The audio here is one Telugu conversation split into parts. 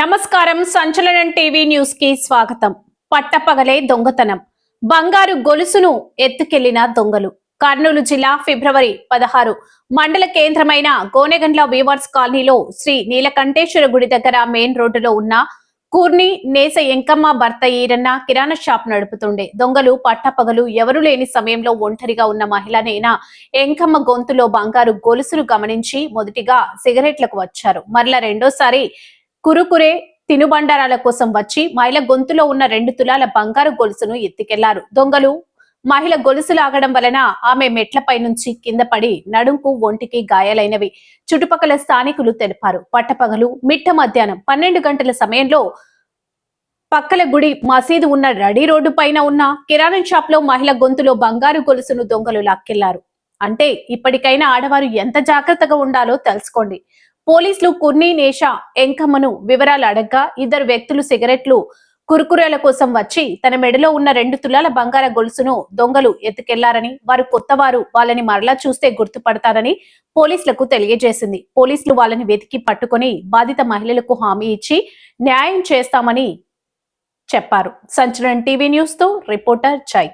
నమస్కారం. సంచలనం టీవీ న్యూస్ కి స్వాగతం. పట్టపగలే దొంగతనం, బంగారు గొలుసును ఎత్తుకెళ్లిన దొంగలు. కర్నూలు జిల్లా ఫిబ్రవరి 16 మండల కేంద్రమైన గోనెగండ్ల వీవర్స్ కాలనీలో శ్రీ నీలకంఠేశ్వర గుడి దగ్గర మెయిన్ రోడ్డులో ఉన్న కూర్ని నేస ఎంకమ్మ భర్త ఈరన్న కిరాణా షాప్ నడుపుతుండే. దొంగలు పట్టపగలు ఎవరు లేని సమయంలో ఒంటరిగా ఉన్న మహిళనైన ఎంకమ్మ గొంతులో బంగారు గొలుసును గమనించి మొదటిగా సిగరెట్లకు వచ్చారు. మరలా రెండోసారి కురుకురే తినుబండారాల కోసం వచ్చి మహిళ గొంతులో ఉన్న 2 తులాల బంగారు గొలుసును ఎత్తుకెళ్లారు. దొంగలు మహిళ గొలుసు లాగడం వలన ఆమె మెట్లపై నుంచి కింద పడి నడుంకు ఒంటికి గాయాలైనవి చుట్టుపక్కల స్థానికులు తెలిపారు. పట్టపగలు మిట్ట మధ్యాహ్నం 12 గంటల సమయంలో పక్కల గుడి మసీదు ఉన్న రెడీ రోడ్డు పైన ఉన్న కిరాణా షాప్ లో మహిళ గొంతులో బంగారు గొలుసును దొంగలు లాక్కెళ్లారు. అంటే ఇప్పటికైనా ఆడవారు ఎంత జాగ్రత్తగా ఉండాలో తెలుసుకోండి. పోలీసులు కుర్ని నేష ఎంకమ్మను వివరాలు అడగ్గా ఇద్దరు వ్యక్తులు సిగరెట్లు కురుకురేల కోసం వచ్చి తన మెడలో ఉన్న 2 తులాల బంగార గొలుసును దొంగలు ఎత్తుకెళ్లారని, వారు కొత్తవారు, వాళ్ళని మరలా చూస్తే గుర్తుపడతారని పోలీసులకు తెలియజేసింది. పోలీసులు వాళ్ళని వెతికి పట్టుకుని బాధిత మహిళలకు హామీ ఇచ్చి న్యాయం చేస్తామని చెప్పారు. సంచలనం టీవీ న్యూస్ తో రిపోర్టర్ జై.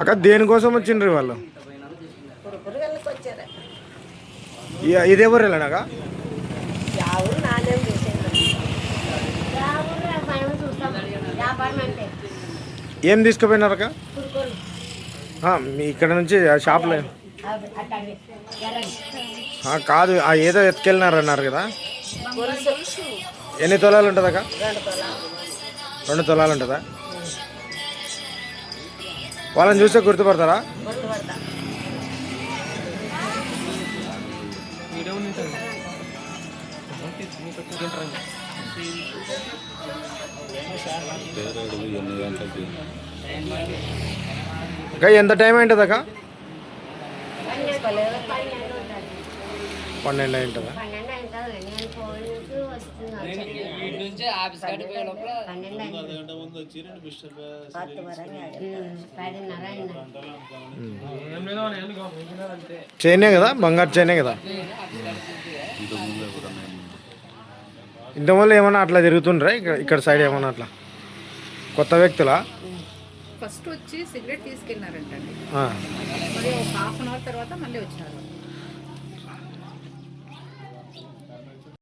అక్క దేనికోసం వచ్చిండ్రు వాళ్ళు? ఇది ఎవరు వెళ్ళనాక ఏం తీసుకుపోయినారక్క? మీ ఇక్కడ నుంచి షాప్లో కాదు, ఏదో ఎత్తుకెళ్ళినారు అన్నారు కదా, ఎన్ని తులాలు ఉంటుందక్క? 2 తులాలు ఉంటుందా? వాళ్ళని చూస్తే గుర్తుపడతారా? ఇంకా ఎంత టైం అయింటుంది అక్క? 12 అయింటుందా? చైనే కదా, బంగారు చైనే కదా. ఇంతకుముందు ఏమన్నా అట్లా తిరుగుతుండ్రా ఇక్కడ సైడ్ ఏమన్నా అట్లా కొత్త వ్యక్తులా? ఫస్ట్ వచ్చి సిగరెట్ తీసుకెళ్ళినారంటండి, మరి ఒక హాఫ్ అన్ అవర్ తర్వాత మళ్ళీ వచ్చినారు.